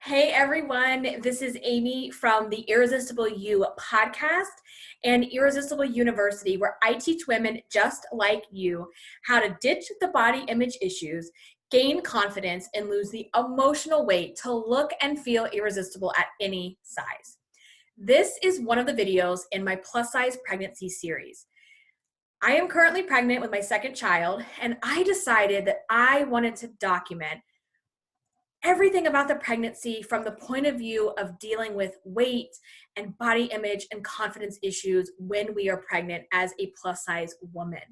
Hey everyone, this is Amy from the Irresistible You podcast and Irresistible University, where I teach women just like you how to ditch the body image issues, gain confidence, and lose the emotional weight to look and feel irresistible at any size. This is one of the videos in my plus size pregnancy series. I am currently pregnant with my second child, and I decided that I wanted to document everything about the pregnancy from the point of view of dealing with weight and body image and confidence issues when we are pregnant as a plus size woman.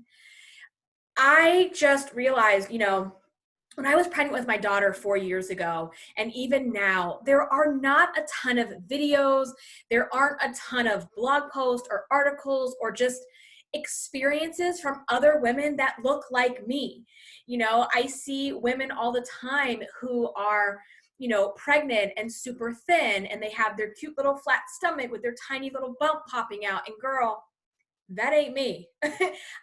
I just realized, when I was pregnant with my daughter 4 years ago, and even now, there are not a ton of videos, there aren't a ton of blog posts or articles or just experiences from other women that look like me. I see women all the time who are, pregnant and super thin, and they have their cute little flat stomach with their tiny little bump popping out. And girl, that ain't me.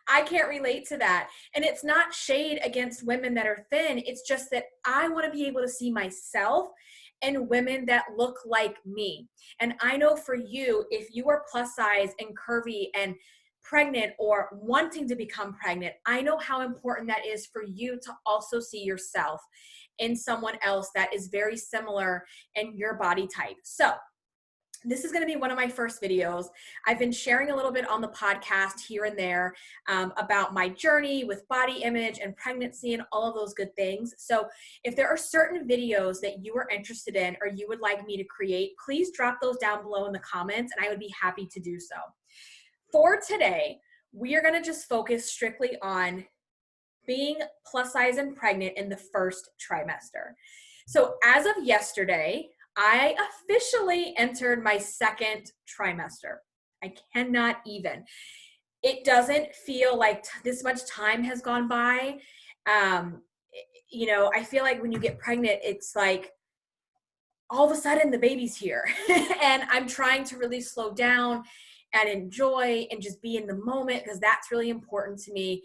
I can't relate to that. And it's not shade against women that are thin. It's just that I want to be able to see myself and women that look like me. And I know for you, if you are plus size and curvy and pregnant or wanting to become pregnant, I know how important that is for you to also see yourself in someone else that is very similar in your body type. So this is going to be one of my first videos. I've been sharing a little bit on the podcast here and there about my journey with body image and pregnancy and all of those good things. So if there are certain videos that you are interested in or you would like me to create, please drop those down below in the comments and I would be happy to do so. For today, we are going to just focus strictly on being plus size and pregnant in the first trimester. So as of yesterday, I officially entered my second trimester. I cannot even. It doesn't feel like this much time has gone by. I feel like when you get pregnant, it's like all of a sudden the baby's here. And I'm trying to really slow down and enjoy and just be in the moment because that's really important to me.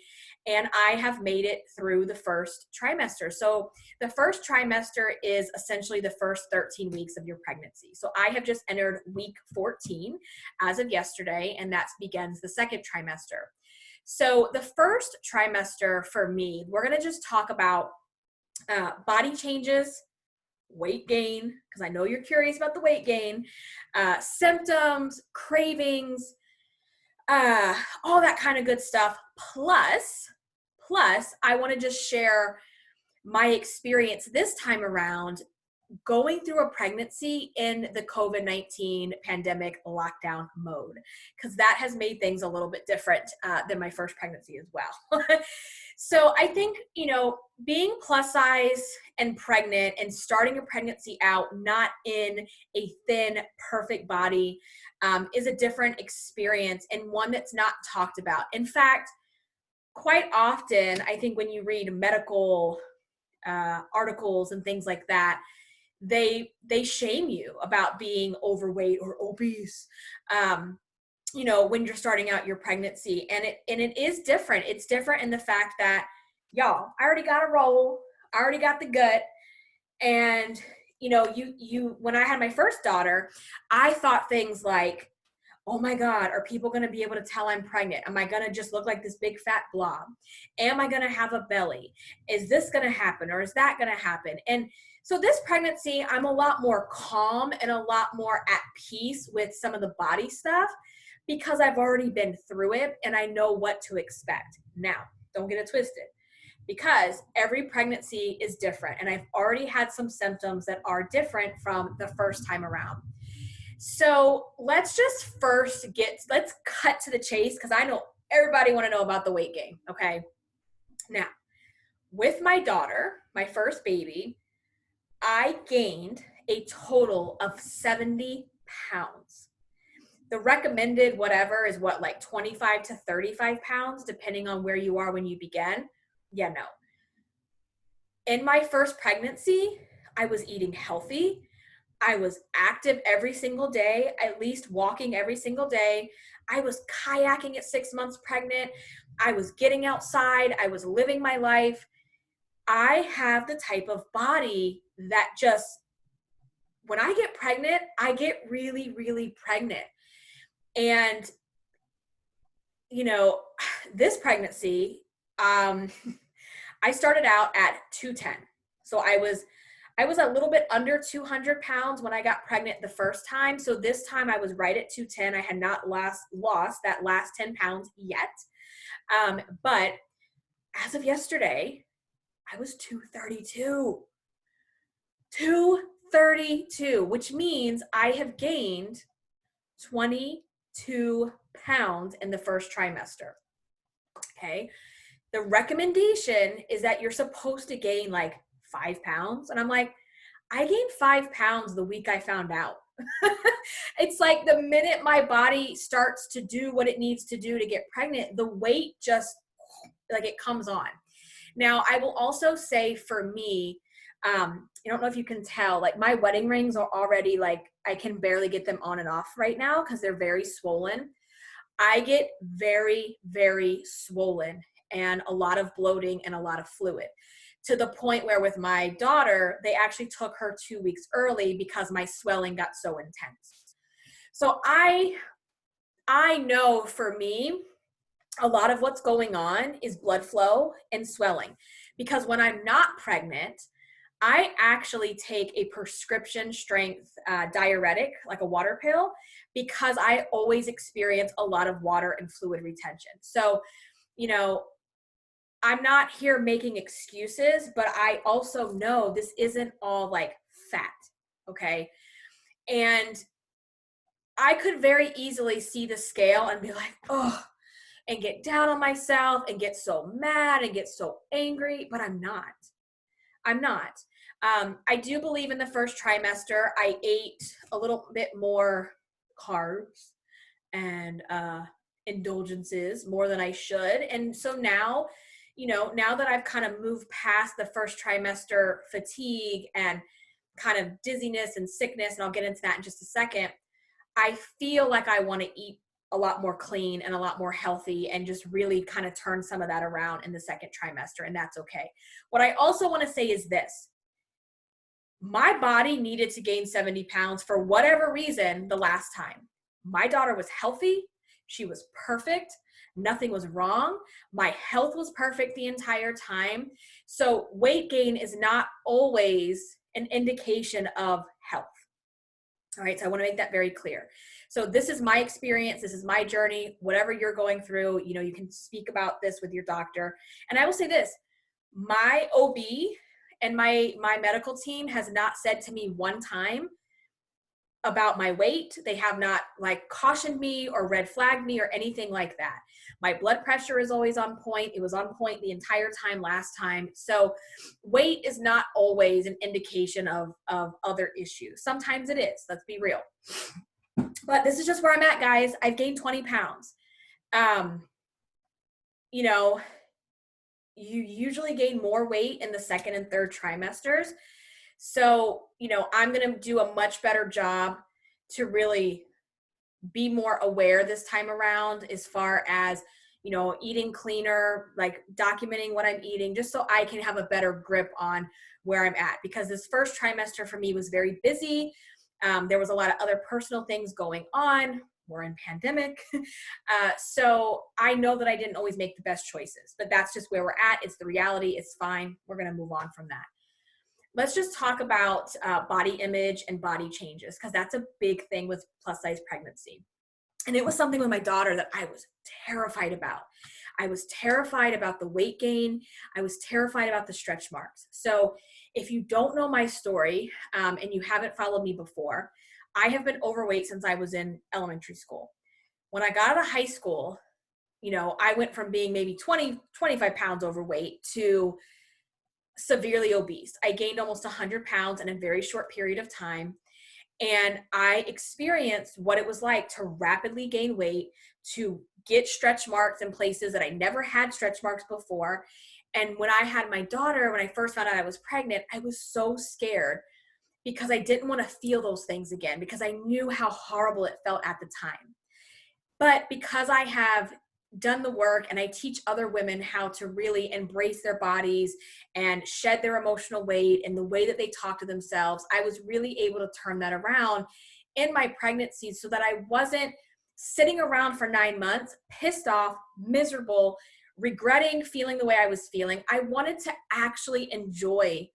And I have made it through the first trimester. So the first trimester is essentially the first 13 weeks of your pregnancy. So I have just entered week 14 as of yesterday, and that begins the second trimester. So the first trimester for me, we're going to just talk about body changes, weight gain, because I know you're curious about the weight gain, symptoms, cravings, all that kind of good stuff. Plus, I want to just share my experience this time around going through a pregnancy in the COVID-19 pandemic lockdown mode, because that has made things a little bit different than my first pregnancy as well. So I think, being plus size and pregnant and starting a pregnancy out not in a thin, perfect body is a different experience and one that's not talked about. In fact, quite often, I think when you read medical articles and things like that, they shame you about being overweight or obese, when you're starting out your pregnancy. And it is different. It's different in the fact that, y'all, I already got a roll, I already got the gut. And, when I had my first daughter, I thought things like, oh my God, are people going to be able to tell I'm pregnant? Am I going to just look like this big fat blob? Am I going to have a belly? Is this going to happen? Or is that going to happen? And so this pregnancy, I'm a lot more calm and a lot more at peace with some of the body stuff because I've already been through it and I know what to expect. Now, don't get it twisted, because every pregnancy is different. And I've already had some symptoms that are different from the first time around. So let's cut to the chase, because I know everybody want to know about the weight gain. Okay. Now, with my daughter, my first baby, I gained a total of 70 pounds. The recommended whatever is like 25 to 35 pounds, depending on where you are when you began. Yeah, no. In my first pregnancy, I was eating healthy. I was active every single day, at least walking every single day. I was kayaking at 6 months pregnant. I was getting outside. I was living my life. I have the type of body that just when I get pregnant, I get really, really pregnant. And, you know, this pregnancy, I started out at 210. So I was a little bit under 200 pounds when I got pregnant the first time. So this time I was right at 210. I had not lost that last 10 pounds yet. But as of yesterday, I was 232. 232, which means I have gained 22 pounds in the first trimester. Okay. The recommendation is that you're supposed to gain like 5 pounds. And I'm like, I gained 5 pounds the week I found out. It's like the minute my body starts to do what it needs to do to get pregnant, the weight just like it comes on. Now, I will also say for me, I don't know if you can tell, like my wedding rings are already like, I can barely get them on and off right now because they're very swollen. I get very, very swollen and a lot of bloating and a lot of fluid, to the point where with my daughter, they actually took her 2 weeks early because my swelling got so intense. So I know for me, a lot of what's going on is blood flow and swelling, because when I'm not pregnant, I actually take a prescription strength diuretic, like a water pill, because I always experience a lot of water and fluid retention. So, you know, I'm not here making excuses, but I also know this isn't all like fat, okay? And I could very easily see the scale and be like, oh, and get down on myself and get so mad and get so angry, but I'm not. I'm not. I do believe in the first trimester, I ate a little bit more carbs and indulgences more than I should. And so now, you know, now that I've kind of moved past the first trimester fatigue and kind of dizziness and sickness, and I'll get into that in just a second, I feel like I want to eat a lot more clean and a lot more healthy and just really kind of turn some of that around in the second trimester, and that's okay. What I also want to say is this. My body needed to gain 70 pounds for whatever reason the last time. My daughter was healthy. She was perfect. Nothing was wrong. My health was perfect the entire time. So weight gain is not always an indication of health. All right, so I want to make that very clear. So this is my experience. This is my journey. Whatever you're going through, you know, you can speak about this with your doctor. And I will say this, my OB and my medical team has not said to me one time about my weight. They have not like cautioned me or red flagged me or anything like that. My blood pressure is always on point. It was on point the entire time last time. So weight is not always an indication of other issues. Sometimes it is, let's be real. But this is just where I'm at, guys. I've gained 20 pounds. You know, you usually gain more weight in the second and third trimesters. So, you know, I'm going to do a much better job to really be more aware this time around as far as, you know, eating cleaner, like documenting what I'm eating, just so I can have a better grip on where I'm at. Because this first trimester for me was very busy. There was a lot of other personal things going on. We're in pandemic. So I know that I didn't always make the best choices, but that's just where we're at. It's the reality. It's fine. We're going to move on from that. Let's just talk about body image and body changes, because that's a big thing with plus size pregnancy. And it was something with my daughter that I was terrified about. I was terrified about the weight gain. I was terrified about the stretch marks. So if you don't know my story and you haven't followed me before, I have been overweight since I was in elementary school. When I got out of high school, you know, I went from being maybe 20, 25 pounds overweight to severely obese. I gained almost 100 pounds in a very short period of time. And I experienced what it was like to rapidly gain weight, to get stretch marks in places that I never had stretch marks before. And when I had my daughter, when I first found out I was pregnant, I was so scared because I didn't want to feel those things again, because I knew how horrible it felt at the time. But because I have done the work and I teach other women how to really embrace their bodies and shed their emotional weight and the way that they talk to themselves, I was really able to turn that around in my pregnancy so that I wasn't sitting around for 9 months, pissed off, miserable, regretting feeling the way I was feeling. I wanted to actually enjoy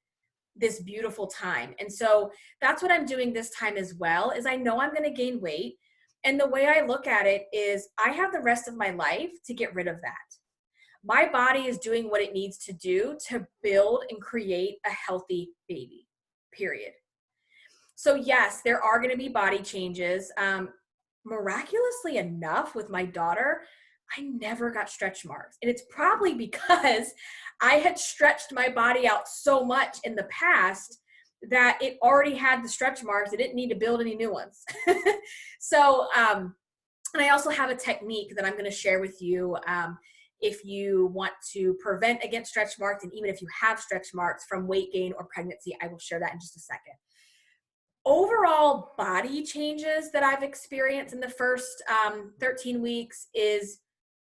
this beautiful time. And so that's what I'm doing this time as well, is I know I'm going to gain weight. And the way I look at it is I have the rest of my life to get rid of that. My body is doing what it needs to do to build and create a healthy baby, period. So yes, there are going to be body changes. Miraculously enough, with my daughter, I never got stretch marks. And it's probably because I had stretched my body out so much in the past that it already had the stretch marks. It didn't need to build any new ones. So, and I also have a technique that I'm going to share with you if you want to prevent against stretch marks, and even if you have stretch marks from weight gain or pregnancy. I will share that in just a second. Overall body changes that I've experienced in the first 13 weeks is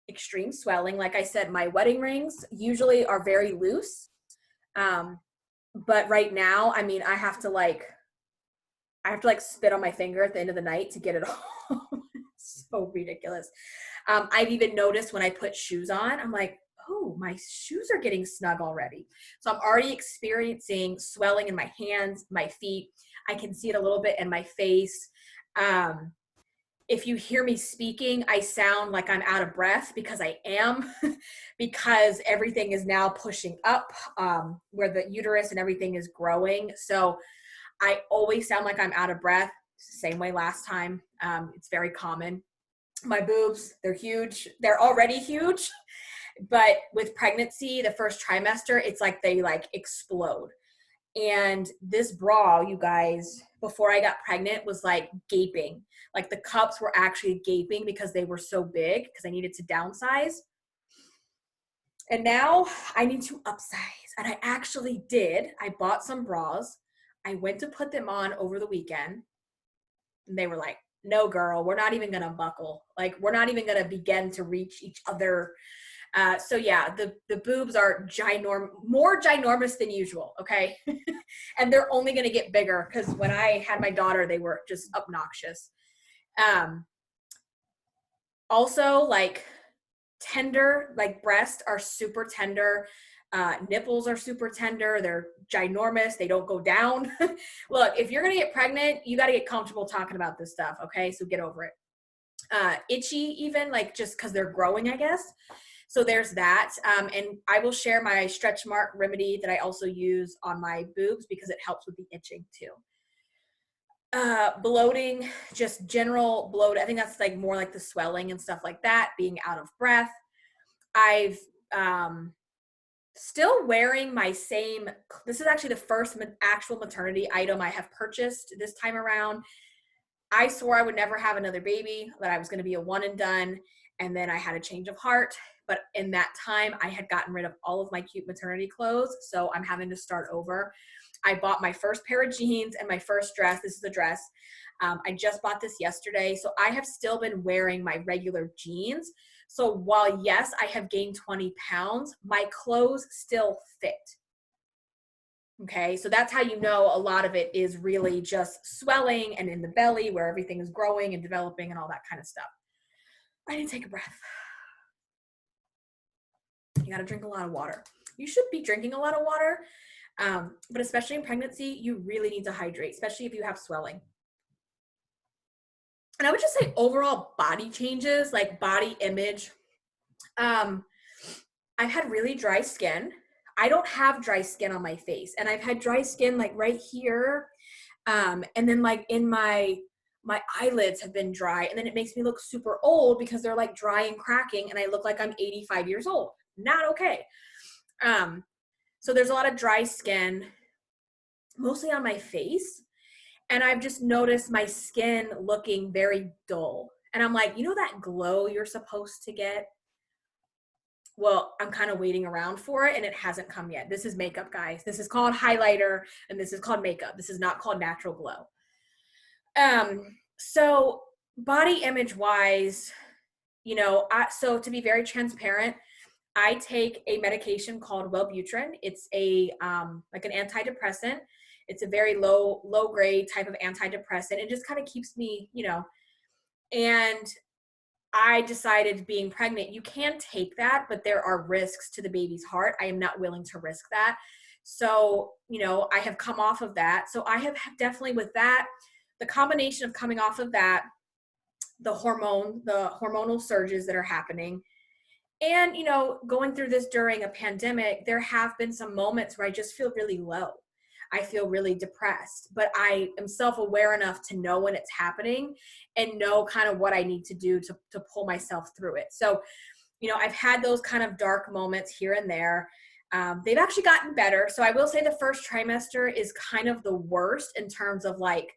extreme swelling. Like I said, my wedding rings usually are very loose. But right now, I mean, I have to like spit on my finger at the end of the night to get it off. So ridiculous. I've even noticed when I put shoes on, I'm like, oh, my shoes are getting snug already. So I'm already experiencing swelling in my hands, my feet. I can see it a little bit in my face. If you hear me speaking, I sound like I'm out of breath because I am, because everything is now pushing up where the uterus and everything is growing. So I always sound like I'm out of breath. Same way last time. It's very common. My boobs, they're huge. They're already huge. But with pregnancy, the first trimester, it's like they like explode. And this bra, you guys, before I got pregnant was like gaping. Like the cups were actually gaping because they were so big because I needed to downsize. And now I need to upsize. And I actually did. I bought some bras. I went to put them on over the weekend. And they were like, no, girl, we're not even going to buckle. Like, we're not even going to begin to reach each other. So yeah, the boobs are more ginormous than usual. Okay. And they're only going to get bigger because when I had my daughter, they were just obnoxious. Also like tender, like breasts are super tender. Nipples are super tender. They're ginormous. They don't go down. Look, if you're going to get pregnant, you got to get comfortable talking about this stuff. Okay. So get over it. Itchy even, like just because they're growing, I guess. So there's that. And I will share my stretch mark remedy that I also use on my boobs because it helps with the itching too. Bloating, just general bloat. I think that's like more like the swelling and stuff like that, being out of breath. I've still wearing my same, this is actually the first actual maternity item I have purchased this time around. I swore I would never have another baby, that I was going to be a one and done. And then I had a change of heart. But in that time, I had gotten rid of all of my cute maternity clothes. So I'm having to start over. I bought my first pair of jeans and my first dress. This is the dress. I just bought this yesterday. So I have still been wearing my regular jeans. So while, yes, I have gained 20 pounds, my clothes still fit. Okay, so that's how you know a lot of it is really just swelling and in the belly where everything is growing and developing and all that kind of stuff. I didn't take a breath. You got to drink a lot of water. You should be drinking a lot of water, but especially in pregnancy, you really need to hydrate, especially if you have swelling. And I would just say overall body changes, like body image. I've had really dry skin. I don't have dry skin on my face, and I've had dry skin like right here. And then like in my eyelids have been dry, and then it makes me look super old because they're like dry and cracking, and I look like I'm 85 years old. Not okay. So there's a lot of dry skin, mostly on my face. And I've just noticed my skin looking very dull. And I'm like, you know that glow you're supposed to get? Well, I'm kind of waiting around for it, and it hasn't come yet. This is makeup, guys. This is called highlighter, and this is called makeup. This is not called natural glow. So body image wise, So to be very transparent, I take a medication called Wellbutrin. It's a like an antidepressant. It's a very low grade type of antidepressant. It just kind of keeps me, and I decided being pregnant, you can take that, but there are risks to the baby's heart. I am not willing to risk that. So, I have come off of that. So I have definitely with that, the combination of coming off of that, the hormonal surges that are happening, and, going through this during a pandemic, there have been some moments where I just feel really low. I feel really depressed, but I am self-aware enough to know when it's happening and know kind of what I need to do to pull myself through it. So, I've had those kind of dark moments here and there. They've actually gotten better. So I will say the first trimester is kind of the worst in terms of like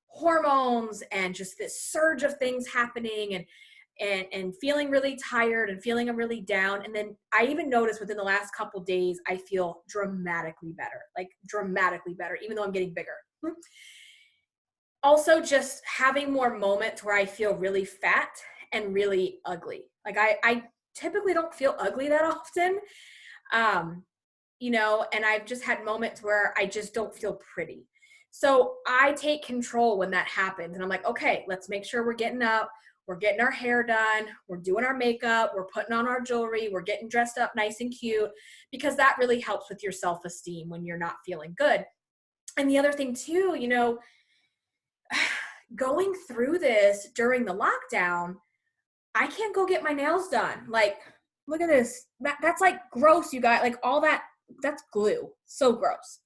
hormones and just this surge of things happening and feeling really tired and feeling really down. And then I even noticed within the last couple days, I feel dramatically better, even though I'm getting bigger. Also, just having more moments where I feel really fat and really ugly. Like I typically don't feel ugly that often, and I've just had moments where I just don't feel pretty. So I take control when that happens. And I'm like, okay, let's make sure we're getting up. We're getting our hair done. We're doing our makeup. We're putting on our jewelry. We're getting dressed up nice and cute, because that really helps with your self-esteem when you're not feeling good. And the other thing too, going through this during the lockdown, I can't go get my nails done. Like, look at this. That's like gross, you guys. Like all that's glue. So gross.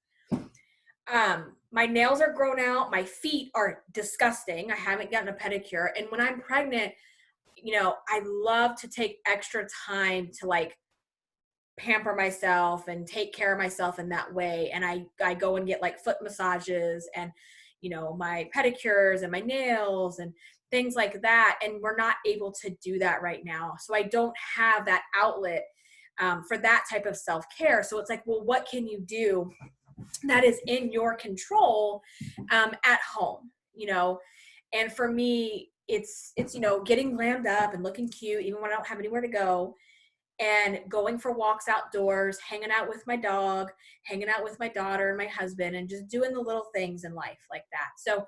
My nails are grown out. My feet are disgusting. I haven't gotten a pedicure. And when I'm pregnant, I love to take extra time to like pamper myself and take care of myself in that way. And I go and get like foot massages and, my pedicures and my nails and things like that. And we're not able to do that right now. So I don't have that outlet for that type of self-care. So it's like, well, what can you do that is in your control at home, and for me, it's getting glammed up and looking cute, even when I don't have anywhere to go, and going for walks outdoors, hanging out with my dog, hanging out with my daughter and my husband, and just doing the little things in life like that. So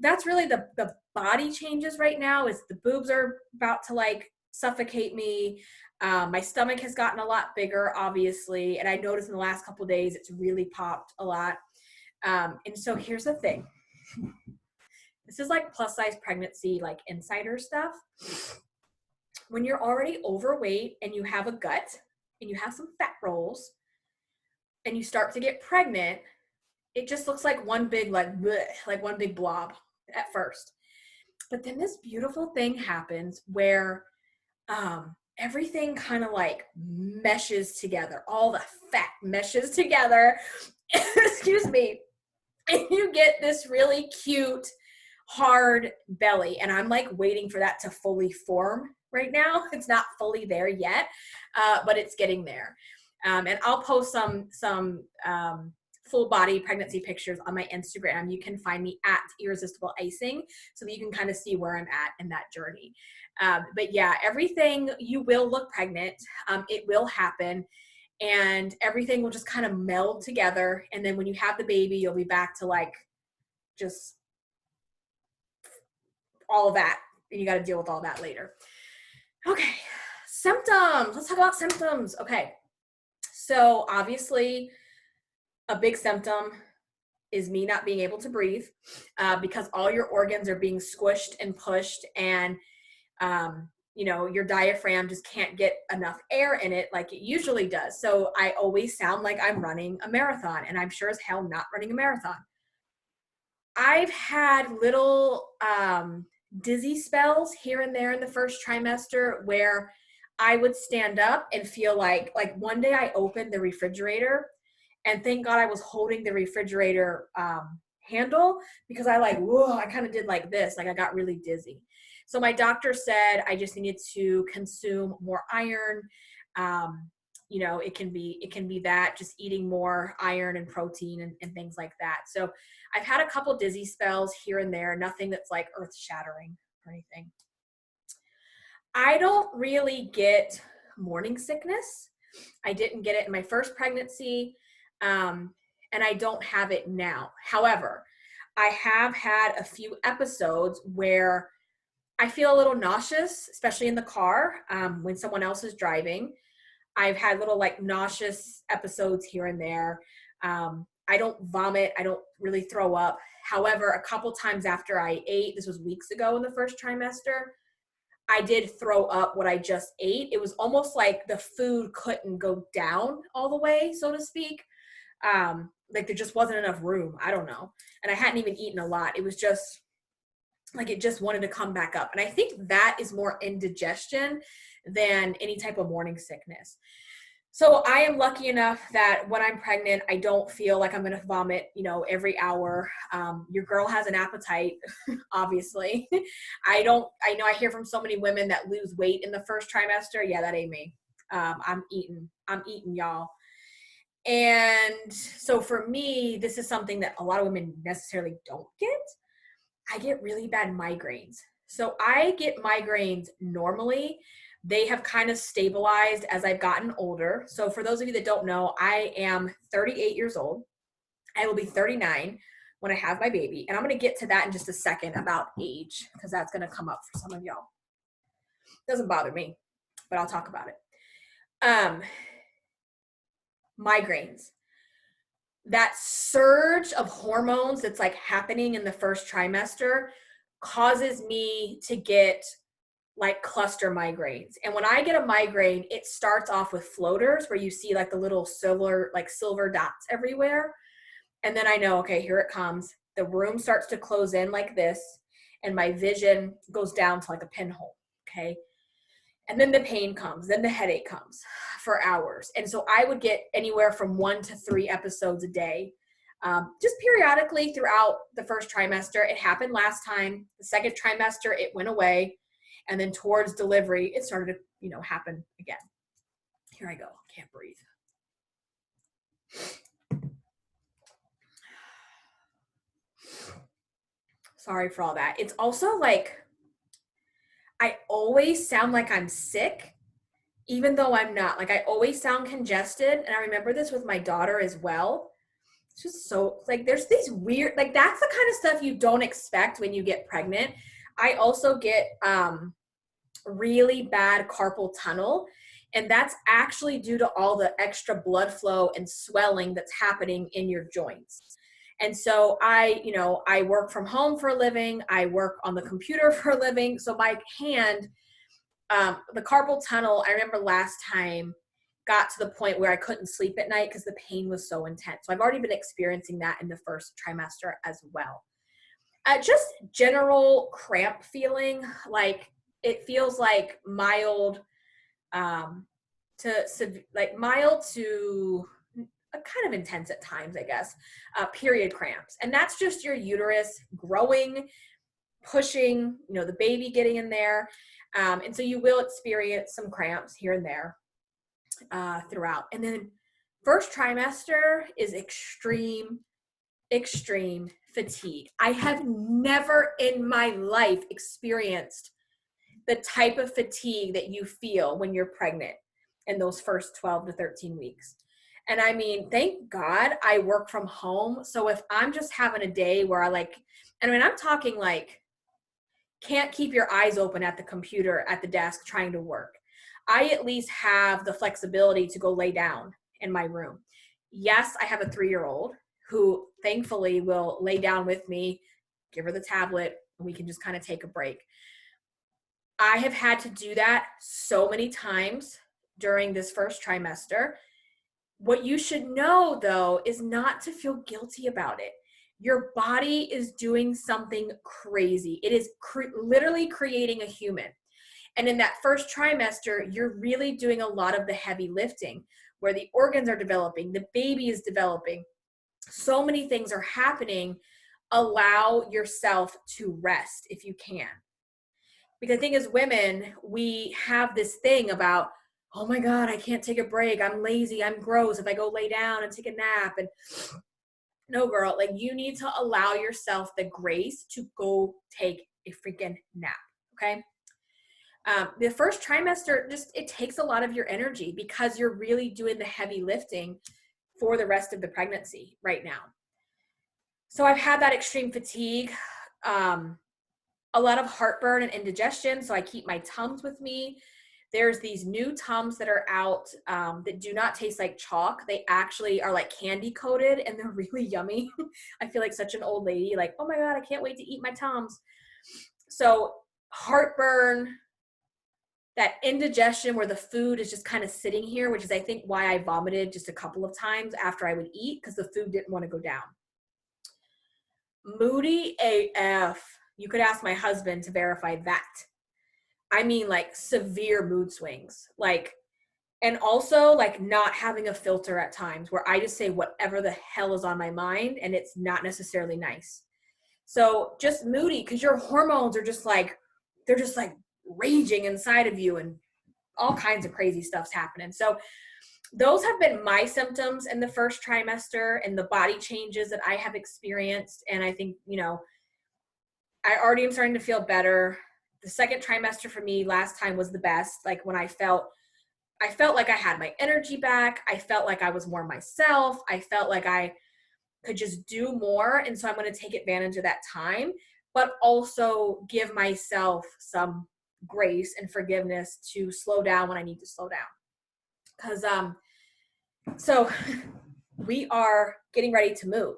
that's really the body changes right now. Is the boobs are about to like suffocate me. My stomach has gotten a lot bigger, obviously, and I noticed in the last couple of days it's really popped a lot. And so here's the thing. This is like plus size pregnancy, like insider stuff. When you're already overweight and you have a gut and you have some fat rolls and you start to get pregnant, it just looks like one big, like bleh, like one big blob at first. But then this beautiful thing happens where everything kind of like meshes together. All the fat meshes together. Excuse me. And you get this really cute, hard belly. And I'm like waiting for that to fully form right now. It's not fully there yet, but it's getting there. And I'll post some full body pregnancy pictures on my Instagram. You can find me at Irresistible Icing so that you can kind of see where I'm at in that journey. But yeah, everything, you will look pregnant. It will happen, and everything will just kind of meld together. And then when you have the baby, you'll be back to like just all of that. And you got to deal with all that later. Okay. Symptoms. Let's talk about symptoms. Okay. So obviously a big symptom is me not being able to breathe because all your organs are being squished and pushed, and your diaphragm just can't get enough air in it like it usually does. So I always sound like I'm running a marathon, and I'm sure as hell not running a marathon. I've had little dizzy spells here and there in the first trimester where I would stand up and feel like one day I opened the refrigerator, and thank God I was holding the refrigerator handle, because I kind of did like this, like I got really dizzy. So my doctor said I just needed to consume more iron. It can be that, just eating more iron and protein and things like that. So I've had a couple dizzy spells here and there, nothing that's like earth shattering or anything. I don't really get morning sickness. I didn't get it in my first pregnancy, and I don't have it now. However, I have had a few episodes where I feel a little nauseous, especially in the car when someone else is driving. I've had little like nauseous episodes here and there. I don't vomit. I don't really throw up. However, a couple times after I ate, this was weeks ago in the first trimester, I did throw up what I just ate. It was almost like the food couldn't go down all the way, so to speak. Like there just wasn't enough room. I don't know. And I hadn't even eaten a lot. It was just like it just wanted to come back up. And I think that is more indigestion than any type of morning sickness. So I am lucky enough that when I'm pregnant, I don't feel like I'm going to vomit, every hour. Your girl has an appetite, obviously. I know I hear from so many women that lose weight in the first trimester. Yeah, that ain't me. I'm eating, y'all. And so for me, this is something that a lot of women necessarily don't get. I get really bad migraines. So I get migraines normally. They have kind of stabilized as I've gotten older. So for those of you that don't know, I am 38 years old. I will be 39 when I have my baby. And I'm going to get to that in just a second about age, because that's going to come up for some of y'all. Doesn't bother me, but I'll talk about it. Migraines. That surge of hormones that's like happening in the first trimester causes me to get like cluster migraines. And when I get a migraine, it starts off with floaters where you see like the little silver dots everywhere. And then I know, okay, here it comes. The room starts to close in like this, and my vision goes down to like a pinhole. Okay. And then the pain comes, then the headache comes for hours. And so I would get anywhere from 1 to 3 episodes a day, just periodically throughout the first trimester. It happened last time. The second trimester, it went away. And then towards delivery, it started to, happen again. Here I go. Can't breathe. Sorry for all that. It's also like, I always sound like I'm sick, even though I'm not. Like I always sound congested. And I remember this with my daughter as well. It's just so like, there's these weird, like that's the kind of stuff you don't expect when you get pregnant. I also get really bad carpal tunnel. And that's actually due to all the extra blood flow and swelling that's happening in your joints. And so I work from home for a living. I work on the computer for a living. So my hand, the carpal tunnel, I remember last time got to the point where I couldn't sleep at night because the pain was so intense. So I've already been experiencing that in the first trimester as well. Just general cramp feeling, like it feels like mild to kind of intense at times, I guess, period cramps. And that's just your uterus growing, pushing, the baby getting in there. And so you will experience some cramps here and there throughout. And then first trimester is extreme fatigue. I have never in my life experienced the type of fatigue that you feel when you're pregnant in those first 12 to 13 weeks. And I mean, thank God I work from home. So if I'm just having a day where I'm talking like can't keep your eyes open at the computer at the desk trying to work, I at least have the flexibility to go lay down in my room. Yes, I have a 3-year-old who thankfully will lay down with me, give her the tablet, and we can just kind of take a break. I have had to do that so many times during this first trimester. What you should know, though, is not to feel guilty about it. Your body is doing something crazy. It is literally creating a human. And in that first trimester, you're really doing a lot of the heavy lifting where the organs are developing, the baby is developing. So many things are happening. Allow yourself to rest if you can. Because the thing is, women, we have this thing about, oh my God, I can't take a break. I'm lazy. I'm gross if I go lay down and take a nap. And no, girl, like you need to allow yourself the grace to go take a freaking nap. Okay. The first trimester, just it takes a lot of your energy because you're really doing the heavy lifting for the rest of the pregnancy right now. So I've had that extreme fatigue, a lot of heartburn and indigestion. So I keep my Tums with me. There's these new Tums that are out that do not taste like chalk. They actually are like candy coated and they're really yummy. I feel like such an old lady, like, oh my God, I can't wait to eat my Tums. So heartburn, that indigestion where the food is just kind of sitting here, which is I think why I vomited just a couple of times after I would eat because the food didn't want to go down. Moody AF. You could ask my husband to verify that. I mean, like severe mood swings, like, and also like not having a filter at times where I just say whatever the hell is on my mind and it's not necessarily nice. So just moody because your hormones are just like, they're just like raging inside of you and all kinds of crazy stuff's happening. So those have been my symptoms in the first trimester and the body changes that I have experienced. And I think, you know, I already am starting to feel better. The second trimester for me last time was the best. Like when I felt like I had my energy back. I felt like I was more myself. I felt like I could just do more. And so I'm going to take advantage of that time, but also give myself some grace and forgiveness to slow down when I need to slow down. Because so we are getting ready to move.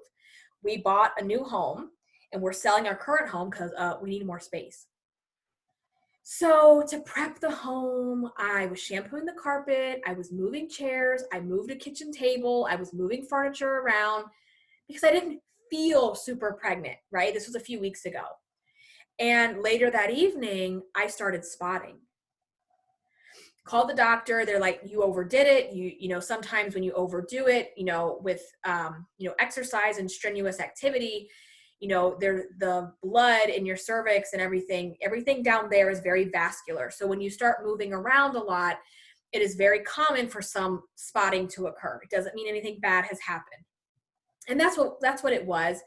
We bought a new home and we're selling our current home because we need more space. So to prep the home, I was shampooing the carpet, I was moving chairs, I moved a kitchen table, I was moving furniture around because I didn't feel super pregnant, right? This was a few weeks ago. And later that evening, I started spotting. Called the doctor. They're like, you overdid it. You know, sometimes when you overdo it, you know, with, exercise and strenuous activity, you know, the blood in your cervix and everything down there is very vascular. So when you start moving around a lot, it is very common for some spotting to occur. It doesn't mean anything bad has happened. And that's what it was.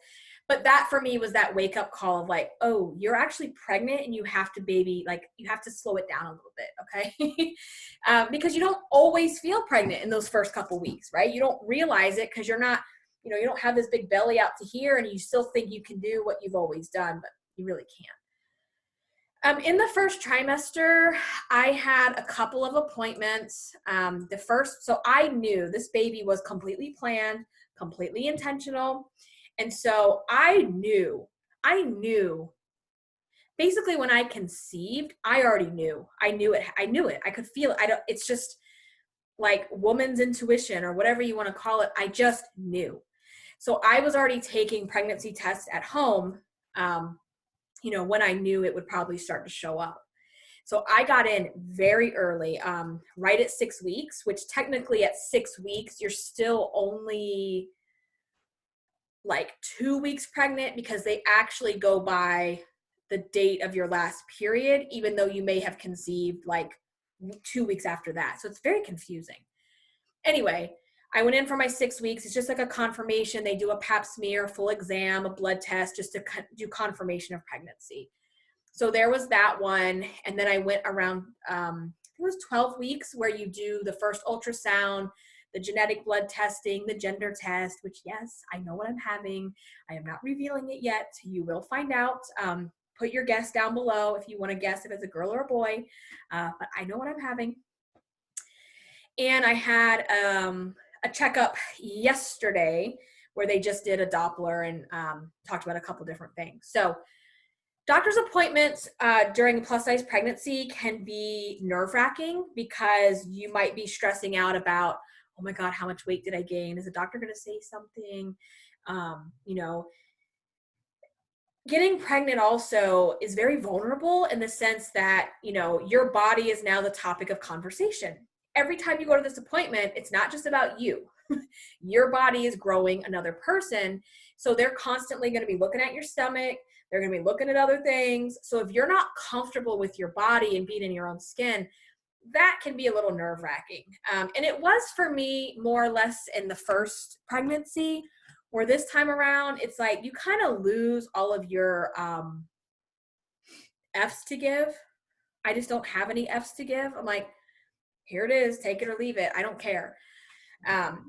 But that for me was that wake up call of like, oh, you're actually pregnant and you have to slow it down a little bit. Okay. Because you don't always feel pregnant in those first couple weeks, right? You don't realize it because you're not, you know, you don't have this big belly out to here and you still think you can do what you've always done, but you really can't. In the first trimester, I had a couple of appointments. So I knew this baby was completely planned, completely intentional. And so I knew basically when I conceived, I already knew. I knew it. I could feel it. It's just like woman's intuition or whatever you want to call it. I just knew. So I was already taking pregnancy tests at home, when I knew it would probably start to show up. So I got in very early, right at 6 weeks, which technically at 6 weeks, you're still only like 2 weeks pregnant because they actually go by the date of your last period, even though you may have conceived like 2 weeks after that. So it's very confusing. Anyway, I went in for my 6 weeks. It's just like a confirmation. They do a pap smear, full exam, a blood test, just to do confirmation of pregnancy. So there was that one. And then I went around, I think it was 12 weeks where you do the first ultrasound, the genetic blood testing, the gender test, which yes, I know what I'm having. I am not revealing it yet. You will find out. Put your guess down below if you want to guess if it's a girl or a boy. But I know what I'm having. And I had a checkup yesterday where they just did a Doppler and talked about a couple different things. So doctor's appointments during a plus-size pregnancy can be nerve-wracking because you might be stressing out about, oh my God, how much weight did I gain? Is the doctor going to say something? Getting pregnant also is very vulnerable in the sense that, your body is now the topic of conversation. Every time you go to this appointment, it's not just about you. Your body is growing another person. So they're constantly going to be looking at your stomach. They're going to be looking at other things. So if you're not comfortable with your body and being in your own skin, that can be a little nerve-wracking. And it was for me more or less in the first pregnancy, where this time around, it's like you kind of lose all of your F's to give. I just don't have any F's to give. I'm like, here it is, take it or leave it. I don't care.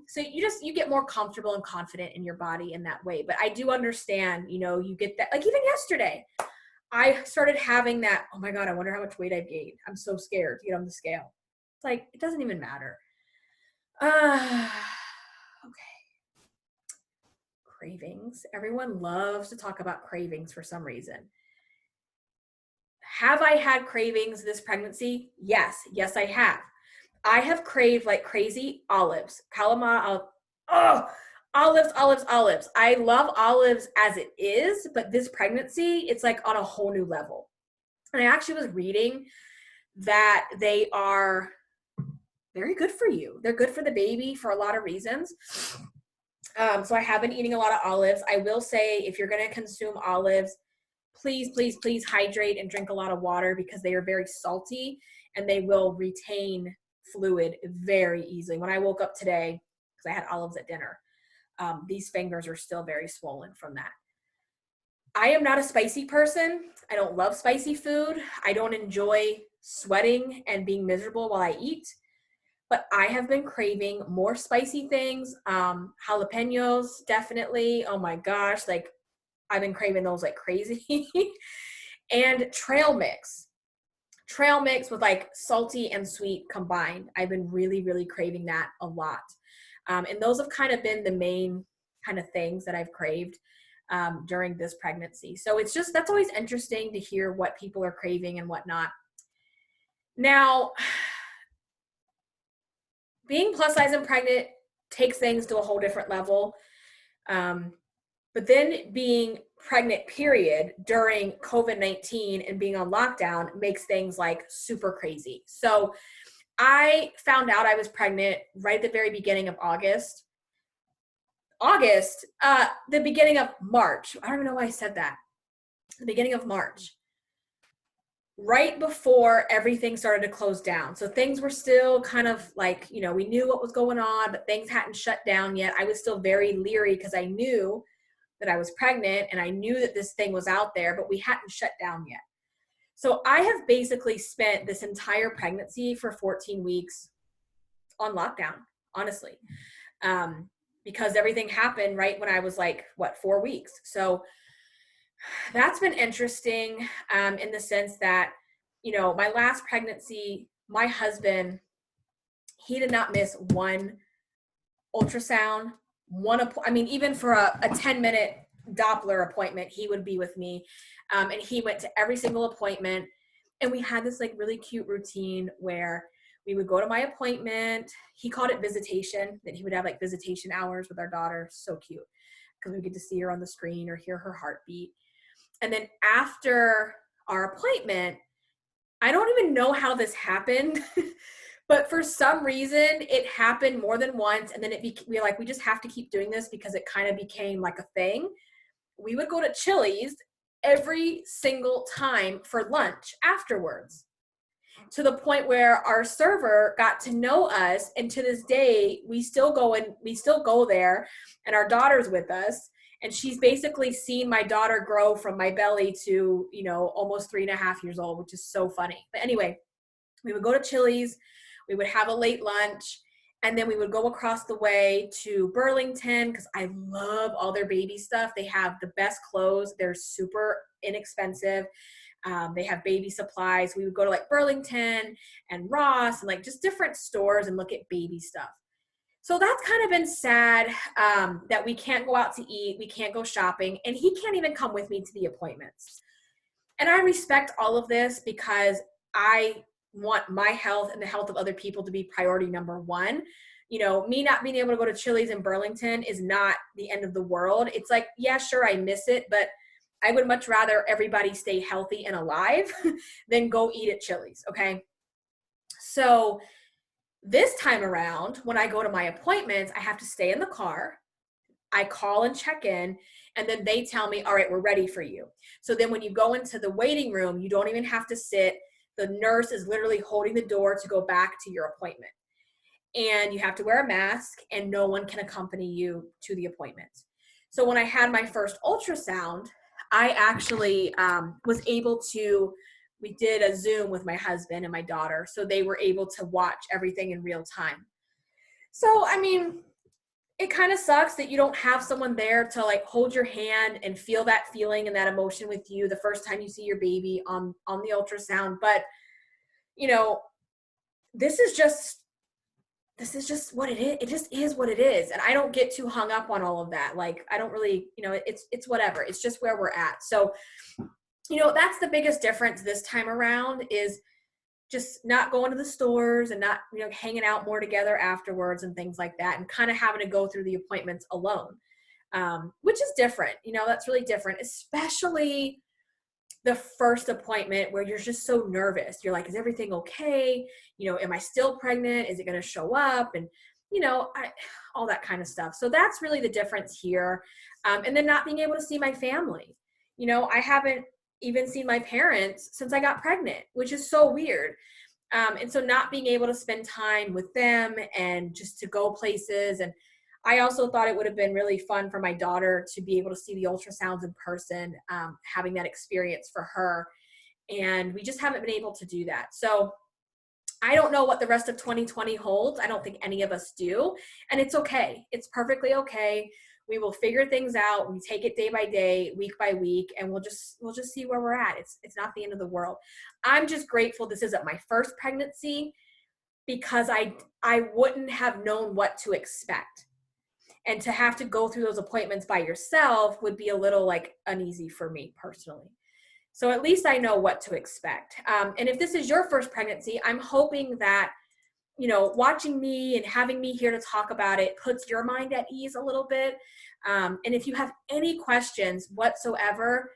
So you get more comfortable and confident in your body in that way. But I do understand, you get that, like even yesterday, I started having that, oh my God, I wonder how much weight I've gained. I'm so scared to get on the scale. It's like, it doesn't even matter. Okay. Cravings. Everyone loves to talk about cravings for some reason. Have I had cravings this pregnancy? Yes. Yes, I have. I have craved like crazy olives. Calamari, olives. I love olives as it is, but this pregnancy, it's like on a whole new level. And I actually was reading that they are very good for you. They're good for the baby for a lot of reasons. So I have been eating a lot of olives. I will say, if you're going to consume olives, please hydrate and drink a lot of water, because they are very salty and they will retain fluid very easily. When I woke up today, because I had olives at dinner, these fingers are still very swollen from that. I am not a spicy person. I don't love spicy food. I don't enjoy sweating and being miserable while I eat. But I have been craving more spicy things. Jalapenos, definitely. Oh my gosh, like I've been craving those like crazy. And trail mix with like salty and sweet combined. I've been really craving that a lot. And those have kind of been the main kind of things that I've craved during this pregnancy. So that's always interesting to hear what people are craving and whatnot. Now, being plus size and pregnant takes things to a whole different level. But then being pregnant, period, during COVID-19 and being on lockdown makes things like super crazy. So I found out I was pregnant right at the very beginning of the beginning of March. I don't even know why I said that. The beginning of March. Right before everything started to close down. So things were still kind of like, we knew what was going on, but things hadn't shut down yet. I was still very leery because I knew that I was pregnant and I knew that this thing was out there, but we hadn't shut down yet. So I have basically spent this entire pregnancy for 14 weeks on lockdown, honestly, because everything happened right when I was like, 4 weeks. So that's been interesting in the sense that, my last pregnancy, my husband, he did not miss one ultrasound, even for a 10-minute Doppler appointment, he would be with me. And he went to every single appointment. And we had this like really cute routine where we would go to my appointment. He called it visitation, that he would have like visitation hours with our daughter. So cute, because we get to see her on the screen or hear her heartbeat. And then after our appointment, I don't even know how this happened, but for some reason it happened more than once. And then we just have to keep doing this because it kind of became like a thing. We would go to Chili's every single time for lunch afterwards, to the point where our server got to know us. And to this day, we still go there, and our daughter's with us. And she's basically seen my daughter grow from my belly to, almost 3.5 years old, which is so funny. But anyway, we would go to Chili's, we would have a late lunch, and then we would go across the way to Burlington, because I love all their baby stuff. They have the best clothes. They're super inexpensive. They have baby supplies. We would go to like Burlington and Ross and like just different stores and look at baby stuff. So that's kind of been sad that we can't go out to eat. We can't go shopping, and he can't even come with me to the appointments. And I respect all of this because I want my health and the health of other people to be priority number one. Me not being able to go to Chili's in Burlington is not the end of the world. It's like, yeah, sure, I miss it, but I would much rather everybody stay healthy and alive than go eat at Chili's, okay? So this time around, when I go to my appointments, I have to stay in the car. I call and check in, and then they tell me, all right, we're ready for you. So then when you go into the waiting room, you don't even have to sit. The nurse is literally holding the door to go back to your appointment. And you have to wear a mask, and no one can accompany you to the appointment. So when I had my first ultrasound, I actually was able to we did a Zoom with my husband and my daughter, so they were able to watch everything in real time. So, I mean, it kind of sucks that you don't have someone there to like hold your hand and feel that feeling and that emotion with you the first time you see your baby on the ultrasound. But, you know, this is just what it is. It just is what it is. And I don't get too hung up on all of that. Like, I don't really, you know, it's whatever. It's just where we're at. So, you know, that's the biggest difference this time around, is just not going to the stores and not, you know, hanging out more together afterwards and things like that, and kind of having to go through the appointments alone, which is different. You know, that's really different, especially the first appointment where you're just so nervous. You're like, is everything okay? You know, am I still pregnant? Is it going to show up? And, you know, all that kind of stuff. So that's really the difference here. And then not being able to see my family. You know, I haven't even seen my parents since I got pregnant, which is so weird. And so not being able to spend time with them and just to go places. And I also thought it would have been really fun for my daughter to be able to see the ultrasounds in person, having that experience for her. And we just haven't been able to do that. So I don't know what the rest of 2020 holds. I don't think any of us do. And it's okay. It's perfectly okay. We will figure things out. We take it day by day, week by week, and we'll just see where we're at. It's not the end of the world. I'm just grateful this isn't my first pregnancy, because I wouldn't have known what to expect. And to have to go through those appointments by yourself would be a little like uneasy for me personally. So at least I know what to expect. And if this is your first pregnancy, I'm hoping that, you know, watching me and having me here to talk about it puts your mind at ease a little bit. And if you have any questions whatsoever,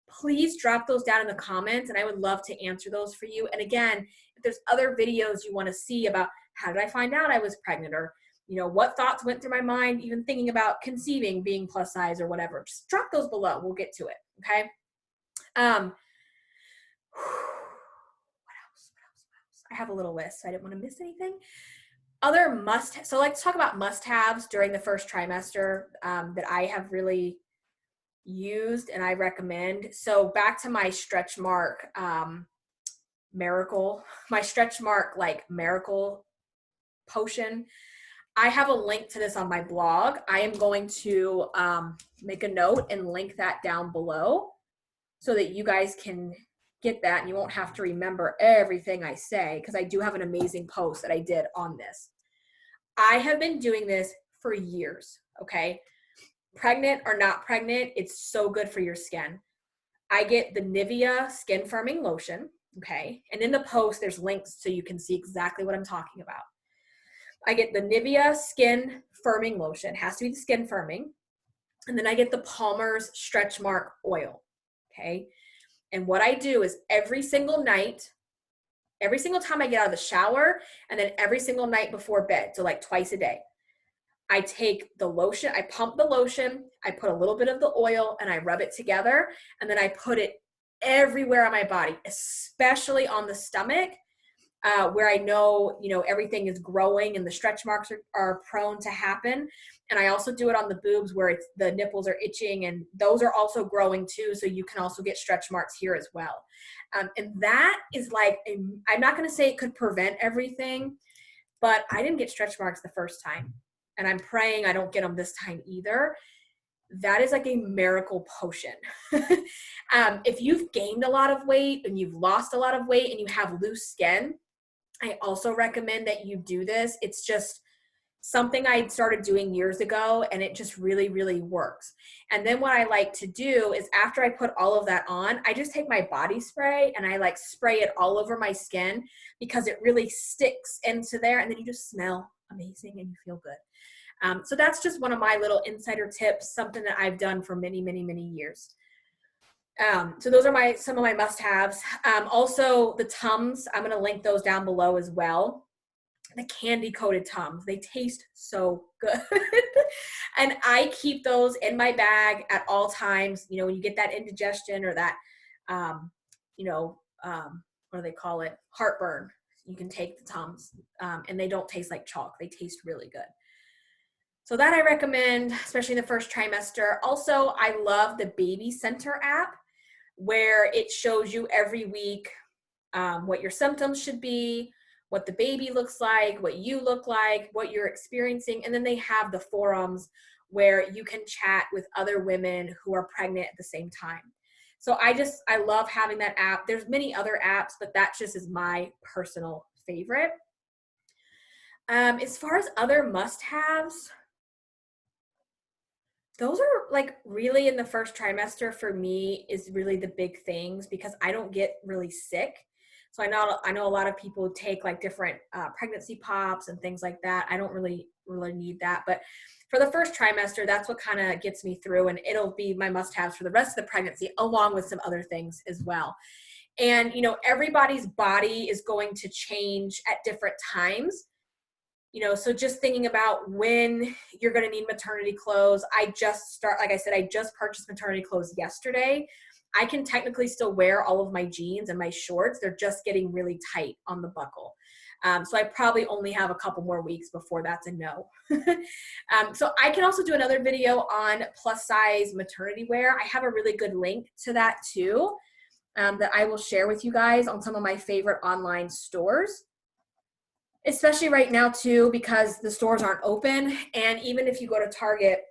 please drop those down in the comments, and I would love to answer those for you. And again, if there's other videos you want to see about how did I find out I was pregnant, or, you know, what thoughts went through my mind even thinking about conceiving, being plus size or whatever, just drop those below. We'll get to it. Okay. What else? I have a little list, so I didn't want to miss anything. Other must, so let's talk about must-haves during the first trimester that I have really used and I recommend. So back to my stretch mark miracle, like miracle potion. I have a link to this on my blog. I am going to make a note and link that down below so that you guys can get that and you won't have to remember everything I say, because I do have an amazing post that I did on this. I have been doing this for years, okay? Pregnant or not pregnant, it's so good for your skin. I get the Nivea skin firming lotion, okay? And in the post, there's links so you can see exactly what I'm talking about. I get the Nivea skin firming lotion, it has to be the skin firming. And then I get the Palmer's Stretch Mark oil, okay? And what I do is every single night, every single time I get out of the shower, and then every single night before bed, so like twice a day, I take the lotion, I pump the lotion, I put a little bit of the oil, and I rub it together, and then I put it everywhere on my body, especially on the stomach, where I know, you know, everything is growing and the stretch marks are prone to happen. And I also do it on the boobs where the nipples are itching, and those are also growing too. So you can also get stretch marks here as well. And that is like, I'm not going to say it could prevent everything, but I didn't get stretch marks the first time. And I'm praying I don't get them this time either. That is like a miracle potion. If you've gained a lot of weight and you've lost a lot of weight and you have loose skin, I also recommend that you do this. It's just something I started doing years ago, and it just really, really works. And then what I like to do is after I put all of that on, I just take my body spray and I like spray it all over my skin, because it really sticks into there, and then you just smell amazing and you feel good. So that's just one of my little insider tips, something that I've done for many, many, many years. So those are some of my must-haves. Also the Tums, I'm going to link those down below as well. The candy coated Tums, they taste so good. And I keep those in my bag at all times. You know, when you get that indigestion or that, you know, what do they call it? Heartburn. You can take the Tums, and they don't taste like chalk. They taste really good. So that I recommend, especially in the first trimester. Also, I love the Baby Center app, where it shows you every week, what your symptoms should be, what the baby looks like, what you look like, what you're experiencing. And then they have the forums where you can chat with other women who are pregnant at the same time. So I love having that app. There's many other apps, but that just is my personal favorite. As far as other must-haves, those are like really in the first trimester for me is really the big things because I don't get really sick. So I know a lot of people take like different pregnancy pops and things like that. I don't really need that. But for the first trimester, that's what kind of gets me through, and it'll be my must-haves for the rest of the pregnancy, along with some other things as well. And, you know, everybody's body is going to change at different times. You know, so just thinking about when you're going to need maternity clothes. Like I said, I just purchased maternity clothes yesterday. I can technically still wear all of my jeans and my shorts. They're just getting really tight on the buckle. So I probably only have a couple more weeks before that's a no. So I can also do another video on plus size maternity wear. I have a really good link to that too, that I will share with you guys on some of my favorite online stores. Especially right now too, because the stores aren't open. And even if you go to Target,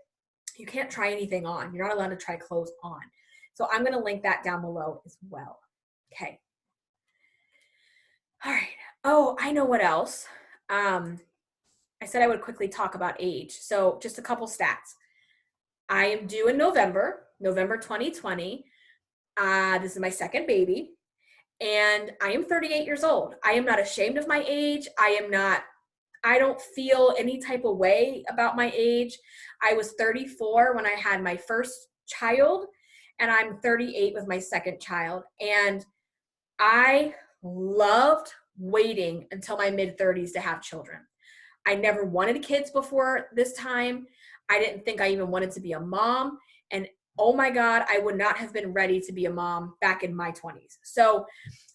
you can't try anything on. You're not allowed to try clothes on. So I'm going to link that down below as well. Okay. All right. Oh, I know what else. I said I would quickly talk about age. So just a couple stats. I am due in November 2020. This is my second baby. And I am 38 years old. I am not ashamed of my age. I don't feel any type of way about my age. I was 34 when I had my first child, and I'm 38 with my second child. And I loved waiting until my mid-30s to have children. I never wanted kids before this time. I didn't think I even wanted to be a mom. And oh my God, I would not have been ready to be a mom back in my 20s. So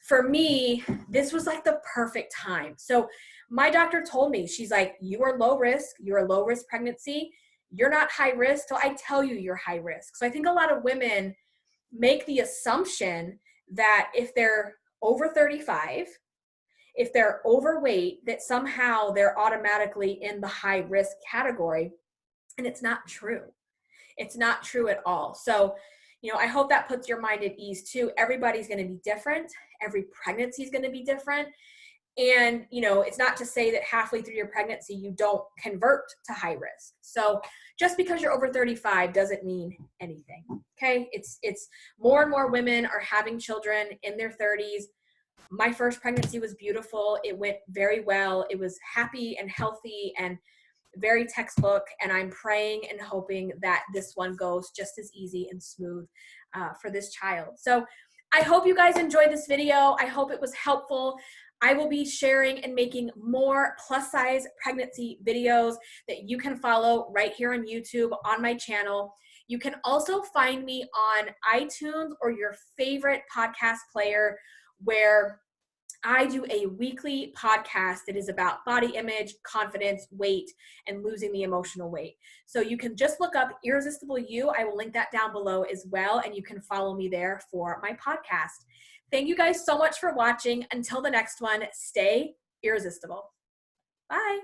for me, this was like the perfect time. So my doctor told me, she's like, you are low risk. You're a low risk pregnancy. You're not high risk. So I tell you you're high risk. So I think a lot of women make the assumption that if they're over 35, if they're overweight, that somehow they're automatically in the high risk category. And it's not true. It's not true at all. So, you know, I hope that puts your mind at ease too. Everybody's going to be different. Every pregnancy is going to be different. And, you know, it's not to say that halfway through your pregnancy, you don't convert to high risk. So just because you're over 35 doesn't mean anything. Okay. It's more and more women are having children in their 30s. My first pregnancy was beautiful. It went very well. It was happy and healthy and very textbook, and I'm praying and hoping that this one goes just as easy and smooth for this child. So I hope you guys enjoyed this video. I hope it was helpful. I will be sharing and making more plus size pregnancy videos that you can follow right here on YouTube on my channel. You can also find me on iTunes or your favorite podcast player, where I do a weekly podcast that is about body image, confidence, weight, and losing the emotional weight. So you can just look up Irresistible You. I will link that down below as well, and you can follow me there for my podcast. Thank you guys so much for watching. Until the next one, stay irresistible. Bye.